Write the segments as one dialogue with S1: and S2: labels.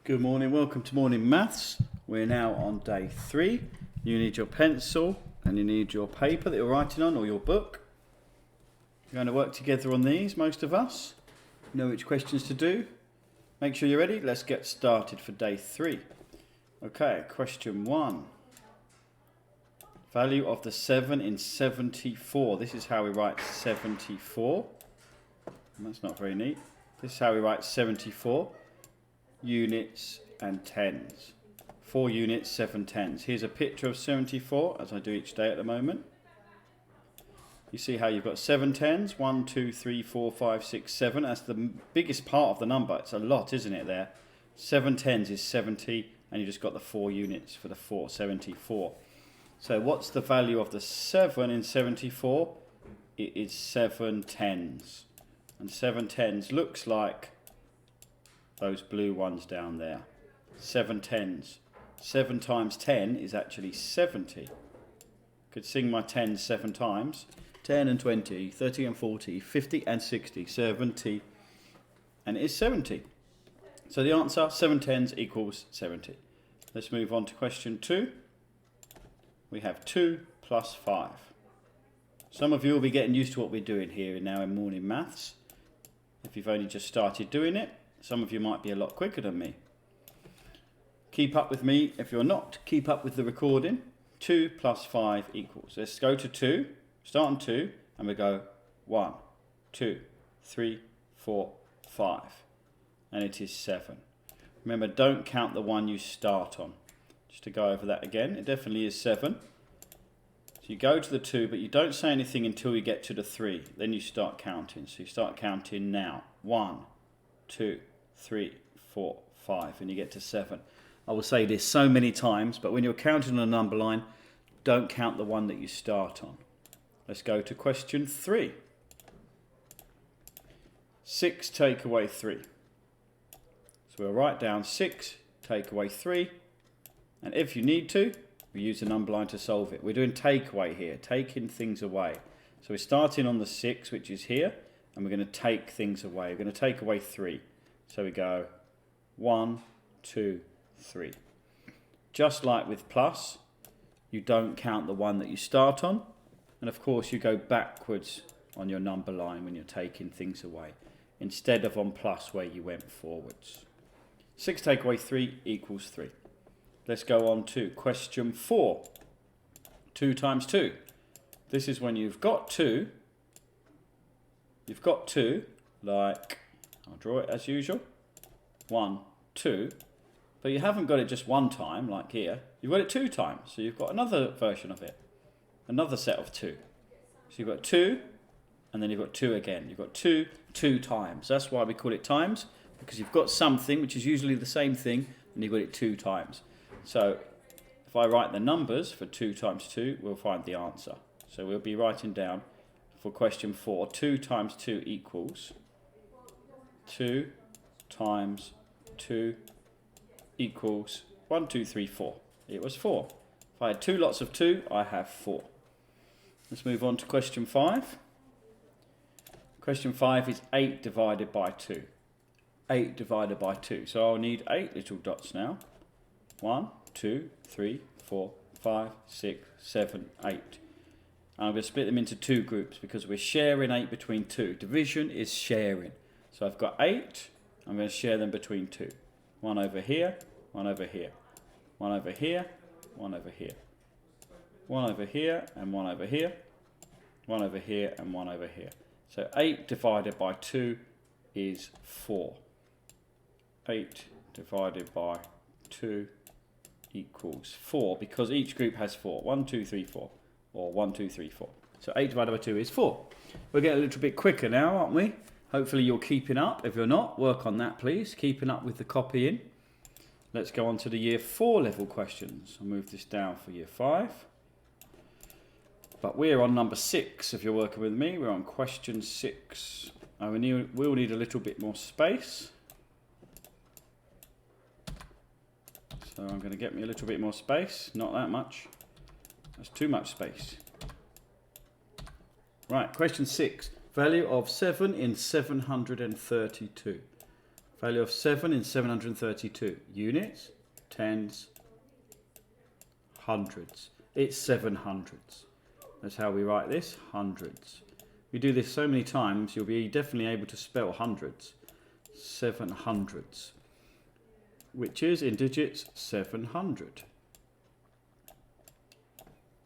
S1: Good morning, welcome to Morning Maths. We're now on day 3. You need your pencil and you need your paper that you're writing on, or your book. We're going to work together on these, most of us. Know which questions to do. Make sure you're ready. Let's get started for day 3. Okay, question 1. Value of the 7 in 74. This is how we write 74. And that's not very neat. This is how we write 74. Units and tens. 4 units, 7 tens. Here's a picture of 74, as I do each day at the moment. You see how you've got 7 tens, 1, 2, 3, 4, 5, 6, 7. That's the biggest part of the number. It's a lot, isn't it, there? 7 tens is 70, and you just got the 4 units for the 4, 74. So what's the value of the 7 in 74? It is 7 tens. And 7 tens looks like those blue ones down there. 7 tens. 7 times 10 is actually 70. Could sing my tens 7 times. 10 and 20, 30 and 40, 50 and 60, 70. And it is 70. So the answer, 7 tens equals 70. Let's move on to question 2. We have 2 plus 5. Some of you will be getting used to what we're doing here now in morning maths. If you've only just started doing it, some of you might be a lot quicker than me. Keep up with me. If you're not, keep up with the recording. 2 plus 5 equals. Let's go to 2, start on 2, and we go 1, 2, 3, 4, 5. And it is 7. Remember, don't count the one you start on. Just to go over that again, it definitely is 7. So you go to the 2, but you don't say anything until you get to the 3. Then you start counting. So you start counting now. 1, 2, 3, 4, 5, and you get to 7. I will say this so many times, but when you're counting on a number line, don't count the one that you start on. Let's go to question 3. 6 take away 3. So we'll write down 6 take away 3. And if you need to, we use the number line to solve it. We're doing take away here, taking things away. So we're starting on the 6, which is here, and we're going to take things away. We're going to take away 3. So we go 1, 2, 3. Just like with plus, you don't count the one that you start on. And of course, you go backwards on your number line when you're taking things away, instead of on plus where you went forwards. 6 take away 3 equals 3. Let's go on to question 4. 2 times 2. This is when you've got 2, like, I'll draw it as usual, 1, 2, but you haven't got it just one time, like here, you've got it 2 times, so you've got another version of it, another set of 2. So you've got 2, and then you've got 2 again. You've got 2 times. That's why we call it times, because you've got something, which is usually the same thing, and you've got it 2 times. So if I write the numbers for 2 times 2, we'll find the answer. So we'll be writing down for question 4, 2 times 2 equals 2 times 2 equals 1, 2, 3, 4. It was 4. If I had 2 lots of 2, I have 4. Let's move on to question 5. Question 5 is 8 divided by 2. 8 divided by 2. So I'll need 8 little dots now. 1, 2, 3, 4, 5, 6, 7, 8. And I'm going to split them into 2 groups because we're sharing 8 between 2. Division is sharing. So I've got 8. I'm going to share them between 2. 1 over here, 1 over here. 1 over here, 1 over here. 1 over here, and 1 over here. 1 over here, and 1 over here. So 8 divided by 2 is 4. 8 divided by 2 equals 4, because each group has 4. 1, 2, 3, 4. Or 1, 2, 3, 4. So 8 divided by 2 is 4. We're getting a little bit quicker now, aren't we? Hopefully you're keeping up. If you're not, work on that, please. Keeping up with the copying. Let's go on to the year 4 level questions. I'll move this down for year 5. But we're on number 6, if you're working with me. We're on question 6. We'll need a little bit more space. So I'm going to get me a little bit more space. Not that much. That's too much space. Right, question 6. Value of 7 in 732. Value of 7 in 732. Units, tens, hundreds. It's 7 hundreds. That's how we write this, hundreds. We do this so many times, you'll be definitely able to spell hundreds. 7 hundreds, which is in digits 700.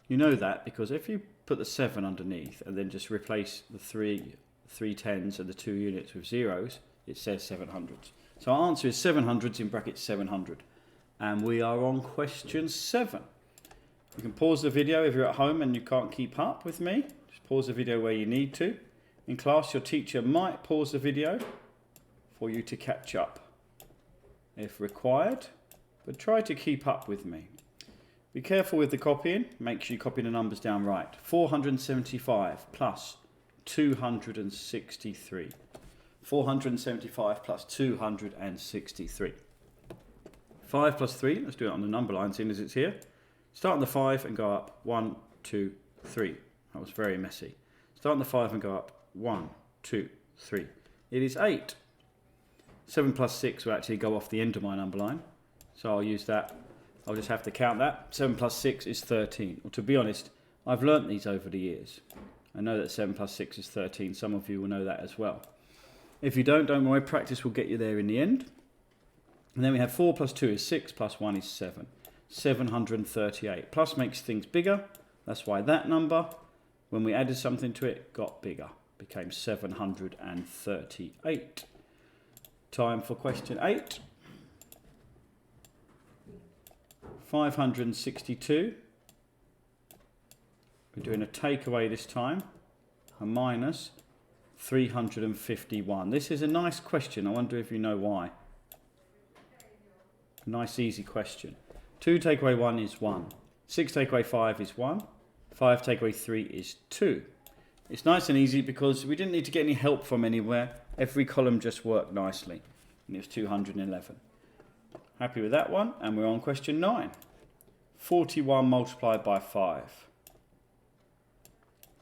S1: You know that because if you put the 7 underneath and then just replace the three tens and the 2 units with zeros, it says 700s. So our answer is 700s in brackets 700. And we are on question 7. You can pause the video if you're at home and you can't keep up with me. Just pause the video where you need to. In class, your teacher might pause the video for you to catch up if required, but try to keep up with me. Be careful with the copying. Make sure you copy the numbers down right. 475 plus 263. 475 plus 263. 5 plus 3, let's do it on the number line, seeing as it's here. Start on the 5 and go up 1, 2, 3. That was very messy. Start on the 5 and go up 1, 2, 3. It is 8. 7 plus 6 will actually go off the end of my number line. So I'll use that. I'll just have to count that. 7 plus 6 is 13. Well, to be honest, I've learnt these over the years. I know that 7 plus 6 is 13. Some of you will know that as well. If you don't worry. Practice will get you there in the end. And then we have 4 plus 2 is 6, plus 1 is 7. 738. Plus makes things bigger. That's why that number, when we added something to it, got bigger. Became 738. Time for question 8. 562. We're doing a takeaway this time. A minus 351. This is a nice question. I wonder if you know why. Nice easy question. 2 take away 1 is 1. 6 take away 5 is 1. 5 take away 3 is 2. It's nice and easy because we didn't need to get any help from anywhere. Every column just worked nicely. And it was 211. Happy with that one. And we're on question 9. 41 multiplied by 5.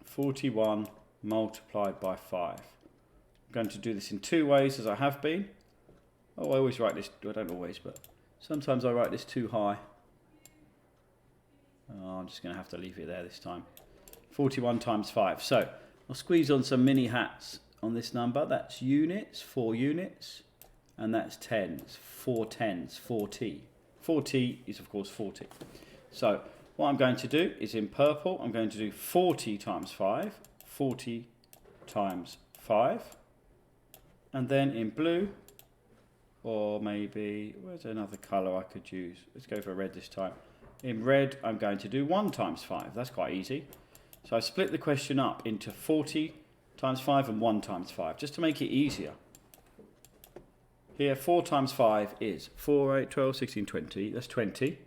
S1: 41 multiplied by 5. I'm going to do this in 2 ways as I have been. Oh, I always write this, I don't always, but sometimes I write this too high. Oh, I'm just going to have to leave it there this time. 41 times 5. So I'll squeeze on some mini hats on this number. That's units, 4 units. And that's tens, 4 tens, 40. 40 is of course 40. So what I'm going to do is in purple, I'm going to do 40 times 5. 40 times 5. And then in blue, or maybe, where's another colour I could use? Let's go for red this time. In red, I'm going to do 1 times 5. That's quite easy. So I split the question up into 40 times 5 and 1 times 5, just to make it easier. Here, 4 times 5 is 4, 8, 12, 16, 20. That's 20.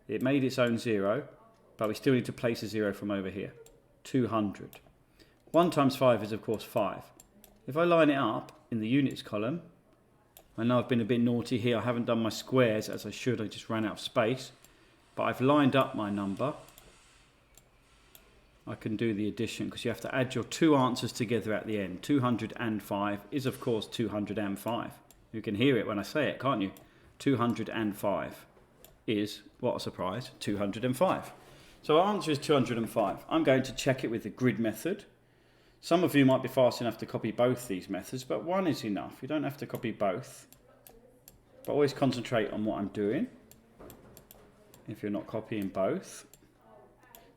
S1: It made its own 0, but we still need to place a 0 from over here. 200. 1 times 5 is, of course, 5. If I line it up in the units column, I know I've been a bit naughty here. I haven't done my squares as I should. I just ran out of space. But I've lined up my number. I can do the addition because you have to add your 2 answers together at the end. 205 is, of course, 205. You can hear it when I say it, can't you? 205 is, what a surprise, 205. So our answer is 205. I'm going to check it with the grid method. Some of you might be fast enough to copy both these methods, but one is enough. You don't have to copy both. But always concentrate on what I'm doing if you're not copying both.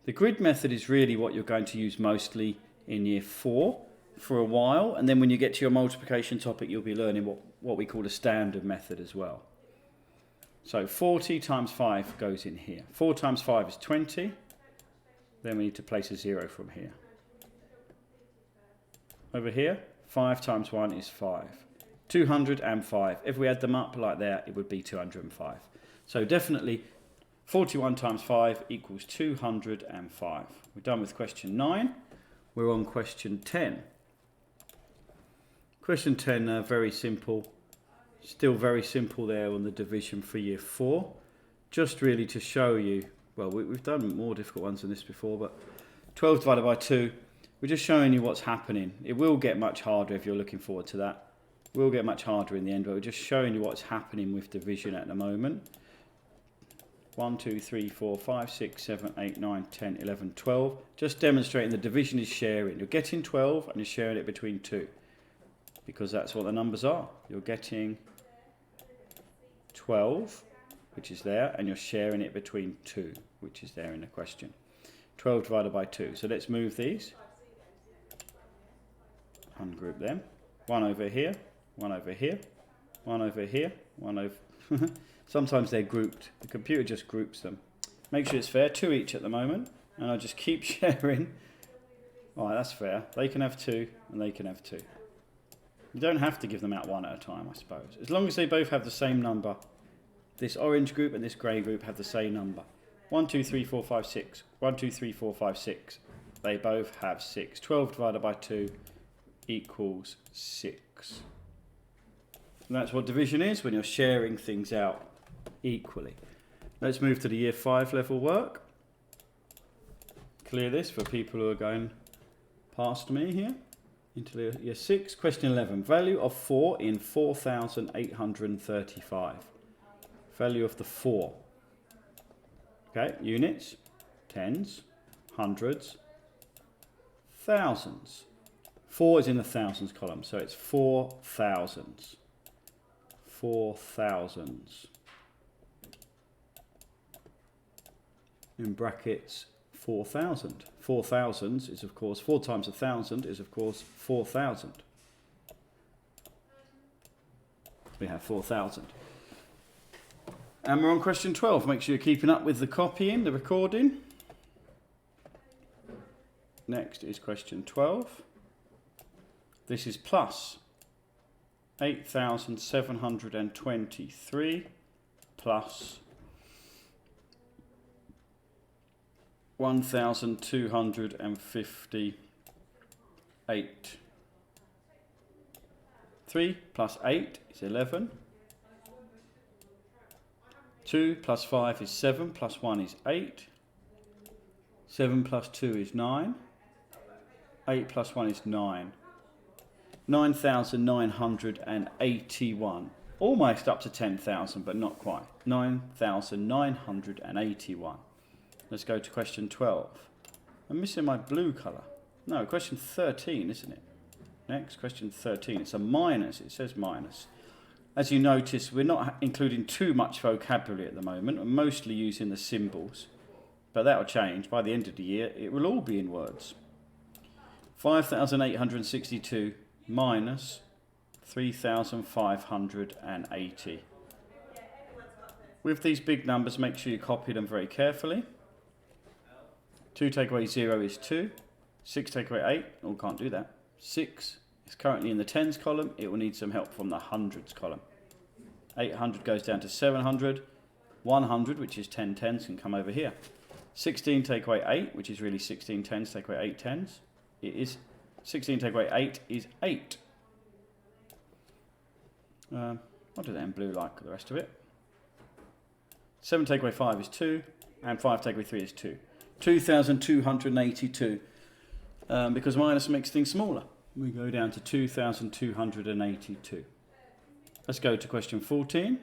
S1: The grid method is really what you're going to use mostly in year 4 for a while, and then when you get to your multiplication topic, you'll be learning what we call a standard method as well. So 40 times 5 goes in here. 4 times 5 is 20. Then we need to place a 0 from here. Over here, 5 times 1 is 5. 205. If we add them up like that, it would be 205. So definitely 41 times 5 equals 205. We're done with question 9. We're on question 10. Question 10, very simple. Still very simple there on the division for year 4. Just really to show you, well, we've done more difficult ones than this before, but 12 divided by 2, we're just showing you what's happening. It will get much harder if you're looking forward to that. Will get much harder in the end, but we're just showing you what's happening with division at the moment. 1, 2, 3, 4, 5, 6, 7, 8, 9, 10, 11, 12. Just demonstrating the division is sharing. You're getting 12 and you're sharing it between 2. Because that's what the numbers are. You're getting 12, which is there, and you're sharing it between 2, which is there in the question. 12 divided by 2. So let's move these. Ungroup them. 1 over here, 1 over here, 1 over here, 1 over... Sometimes they're grouped. The computer just groups them. Make sure it's fair. 2 each at the moment. And I'll just keep sharing. Alright, that's fair. They can have 2 and they can have 2. You don't have to give them out one at a time, I suppose. As long as they both have the same number. This orange group and this grey group have the same number. 1, 2, 3, 4, 5, 6. 1, 2, 3, 4, 5, 6. They both have 6. 12 divided by 2 equals 6. And that's what division is when you're sharing things out equally. Let's move to the year 5 level work. Clear this for people who are going past me here. Into the year 6. Question 11. Value of 4 in 4,835. Value of the 4. Okay, units, tens, hundreds, thousands. 4 is in the thousands column, so it's 4,000s. 4,000s. In brackets, 4,000. 4,000s is of course, 4 times 1,000 is of course 4,000. We have 4,000. And we're on question 12. Make sure you're keeping up with the copying, the recording. Next is question 12. This is plus 8,723 plus 1,258. 3 plus 8 is 11. 2 plus 5 is 7, plus 1 is 8. 7 plus 2 is 9. 8 plus 1 is 9. 9,981. Almost up to 10,000, but not quite. 9,981. Let's go to question 12. I'm missing my blue colour. No, question 13, isn't it? Next, question 13. It's a minus. It says minus. As you notice, we're not including too much vocabulary at the moment. We're mostly using the symbols. But that will change. By the end of the year, it will all be in words. 5,862 minus 3,580. With these big numbers, make sure you copy them very carefully. 2 take away 0 is 2. 6 take away 8. Oh, can't do that. 6 is currently in the tens column. It will need some help from the hundreds column. 800 goes down to 700. 100, which is 10 tens, can come over here. 16 take away 8, which is really 16 tens, take away 8 tens. It is 16 take away 8 is 8. I'll do that in blue like the rest of it. 7 take away 5 is 2, and 5 take away 3 is 2. 2,282, because minus makes things smaller. We go down to 2,282. Let's go to question 14.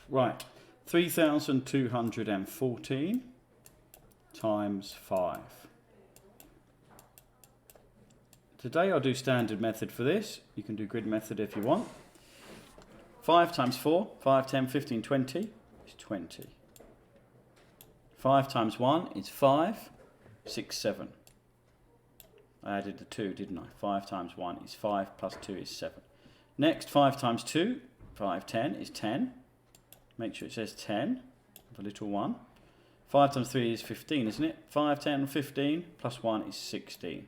S1: Right, 3,214 times 5. Today I'll do standard method for this. You can do grid method if you want. 5 times 4, 5, 10, 15, 20 is 20. 5 times 1 is 5, 6, 7. I added the 2, didn't I? 5 times 1 is 5, plus 2 is 7. Next, 5 times 2, 5, 10 is 10. Make sure it says 10, with a little 1. 5 times 3 is 15, isn't it? 5, 10, 15, plus 1 is 16.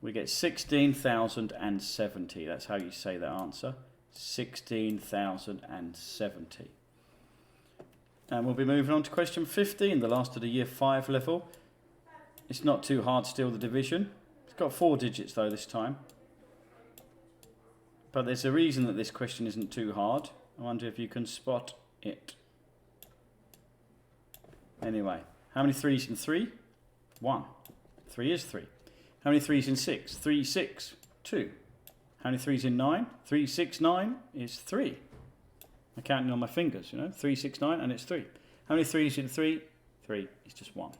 S1: We get 16,070. That's how you say that answer. 16,070. And we'll be moving on to question 15, the last of the year 5 level. It's not too hard still, the division. It's got 4 digits though this time. But there's a reason that this question isn't too hard. I wonder if you can spot it. Anyway, how many 3's in 3? 1. 3 is 3. How many 3's in 6? 3, 6, 2. How many 3's in 9? 3, 6, 9 is 3. I'm counting on my fingers, you know. 3, 6, 9, and it's 3. How many 3's in 3? 3 is just 1.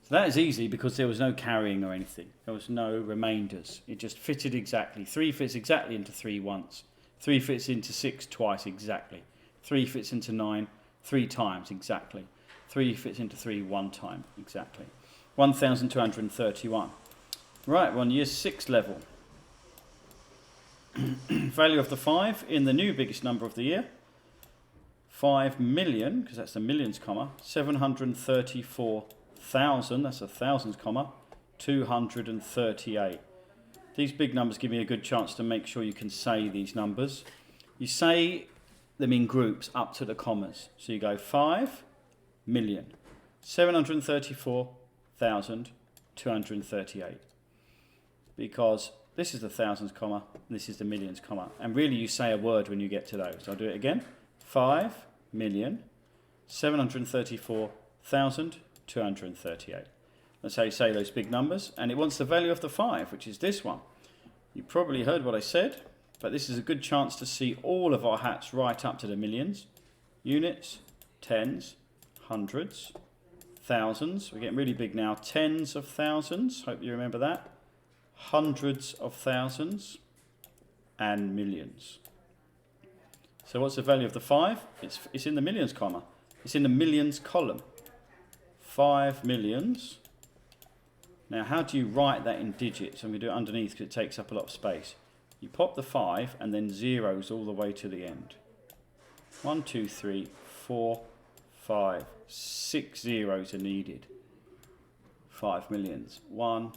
S1: So that is easy because there was no carrying or anything. There was no remainders. It just fitted exactly. 3 fits exactly into 3 once. 3 fits into 6 twice exactly. 3 fits into 9 3 times exactly. 3 fits into 3 1 time exactly. 1,231. Right, we're on year 6 level. Value of the 5 in the new biggest number of the year. 5 million, because that's the millions comma, 734,000, that's a thousands comma, 238. These big numbers give me a good chance to make sure you can say these numbers. You say them in groups up to the commas. So you go 5 million, 734,238. Because this is the thousands comma, and this is the millions comma. And really you say a word when you get to those. I'll do it again. 5,734,238. That's how you say those big numbers. And it wants the value of the 5, which is this one. You probably heard what I said, but this is a good chance to see all of our hats right up to the millions. Units, tens, hundreds, thousands. We're getting really big now. Tens of thousands. Hope you remember that. Hundreds of thousands and millions. So what's the value of the 5? It's in the millions comma. It's in the millions column. 5 millions. Now how do you write that in digits? I'm going to do it underneath because it takes up a lot of space. You pop the 5 and then zeros all the way to the end. 1, 2, 3, 4, 5, 6 zeros are needed. 5 millions. 1,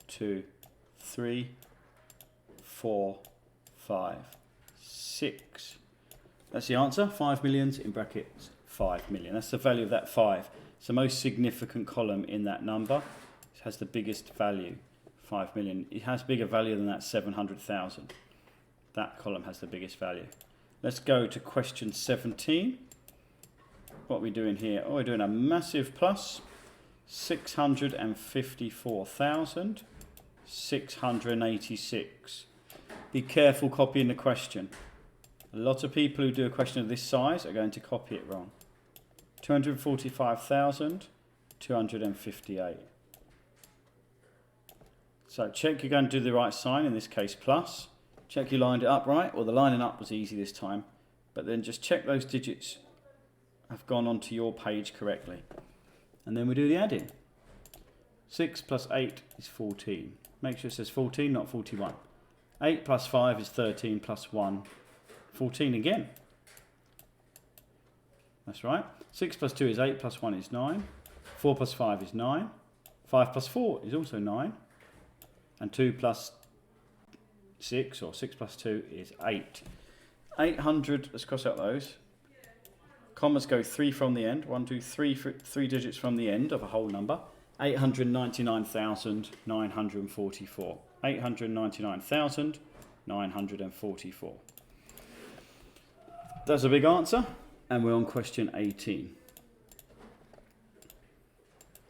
S1: 2, 3, 4, 5, 6. That's the answer. 5 millions in brackets 5 million. That's the value of that 5. It's the most significant column in that number. It has the biggest value. 5 million. It has bigger value than that 700,000. That column has the biggest value. Let's go to question 17. What are we doing here? Oh, we're doing a massive plus. 654,686. Be careful copying the question. A lot of people who do a question of this size are going to copy it wrong. 245,258. So check you're going to do the right sign, in this case plus. Check you lined it up right. Well, the lining up was easy this time. But then just check those digits have gone onto your page correctly. And then we do the adding. 6 plus 8 is 14. Make sure it says 14, not 41. 8 plus 5 is 13 plus 1. 14 again. That's right. 6 plus 2 is 8 plus 1 is 9. 4 plus 5 is 9. 5 plus 4 is also 9. And 2 plus 6, or 6 plus 2 is 8. 800, let's cross out those. Commas go 3 from the end. 1, 2, 3, 3 digits from the end of a whole number. 899,944. 899,944. That's a big answer. And we're on question 18.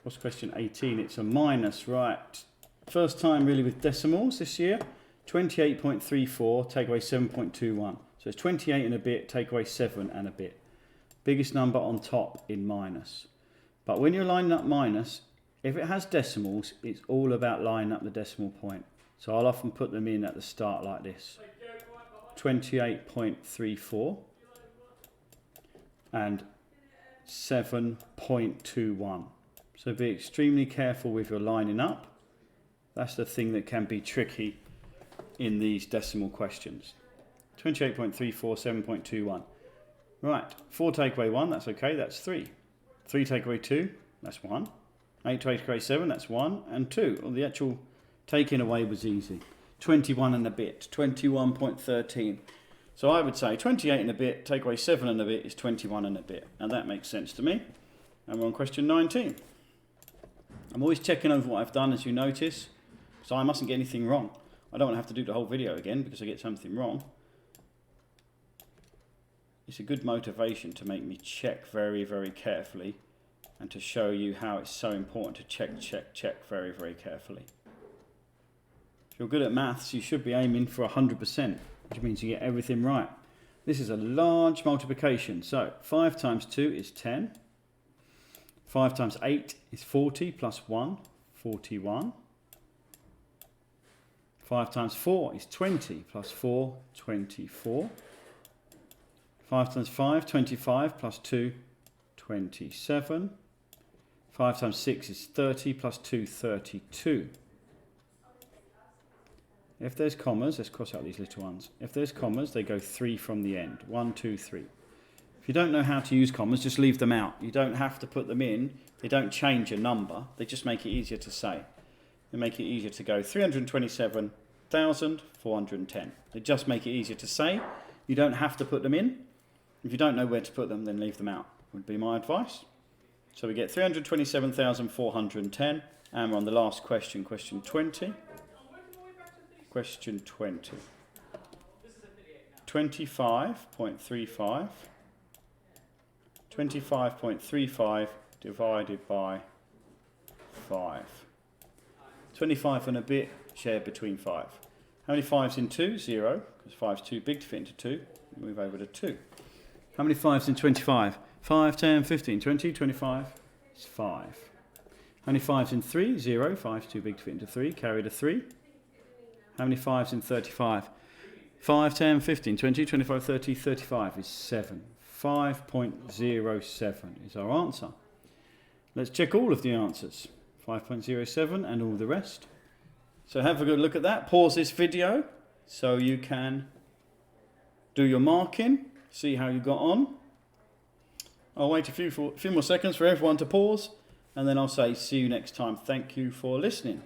S1: What's question 18? It's a minus, right. First time really with decimals this year. 28.34, take away 7.21. So it's 28 and a bit, take away 7 and a bit. Biggest number on top in minus. But when you're lining up minus, if it has decimals, it's all about lining up the decimal point. So I'll often put them in at the start like this. 28.34 and 7.21. So be extremely careful with your lining up. That's the thing that can be tricky in these decimal questions. 28.34, 7.21. Right, 4 take away 1, that's okay, that's 3. 3 take away 2, that's 1. 8 take away 7, that's 1 and 2. Well, the actual taking away was easy. 21 and a bit, 21.13. So I would say 28 and a bit, take away 7 and a bit is 21 and a bit. And that makes sense to me. And we're on question 19. I'm always checking over what I've done, as you notice, so I mustn't get anything wrong. I don't want to have to do the whole video again because I get something wrong. It's a good motivation to make me check very, very carefully and to show you how it's so important to check very, very carefully. If you're good at maths, you should be aiming for 100%, which means you get everything right. This is a large multiplication. So 5 times 2 is 10. 5 times 8 is 40 plus 1, 41. 5 times 4 is 20 plus 4, 24. 5 times 5, 25 plus 2, 27. 5 times 6 is 30 plus 2, 32. If there's commas, let's cross out these little ones. If there's commas, they go 3 from the end. 1, 2, 3. If you don't know how to use commas, just leave them out. You don't have to put them in. They don't change a number. They just make it easier to say. They make it easier to go 327,410. They just make it easier to say. You don't have to put them in. If you don't know where to put them, then leave them out, would be my advice. So we get 327,410. And we're on the last question, question 20. Question 20. 25.35. 25.35 divided by 5. 25 and a bit shared between 5. How many 5s in 2? 0, because 5 is too big to fit into 2. Move over to 2. How many 5s in 25? 5, 10, 15, 20, 25. It's 5. How many 5s in 3? 0. 5 is too big to fit into 3. Carry the 3. How many 5s in 35? 5, 10, 15, 20, 25, 30, 35 is 7. 5.07 is our answer. Let's check all of the answers. 5.07 and all the rest. So have a good look at that. Pause this video so you can do your marking, see how you got on. I'll wait a few more seconds for everyone to pause, and then I'll say see you next time. Thank you for listening.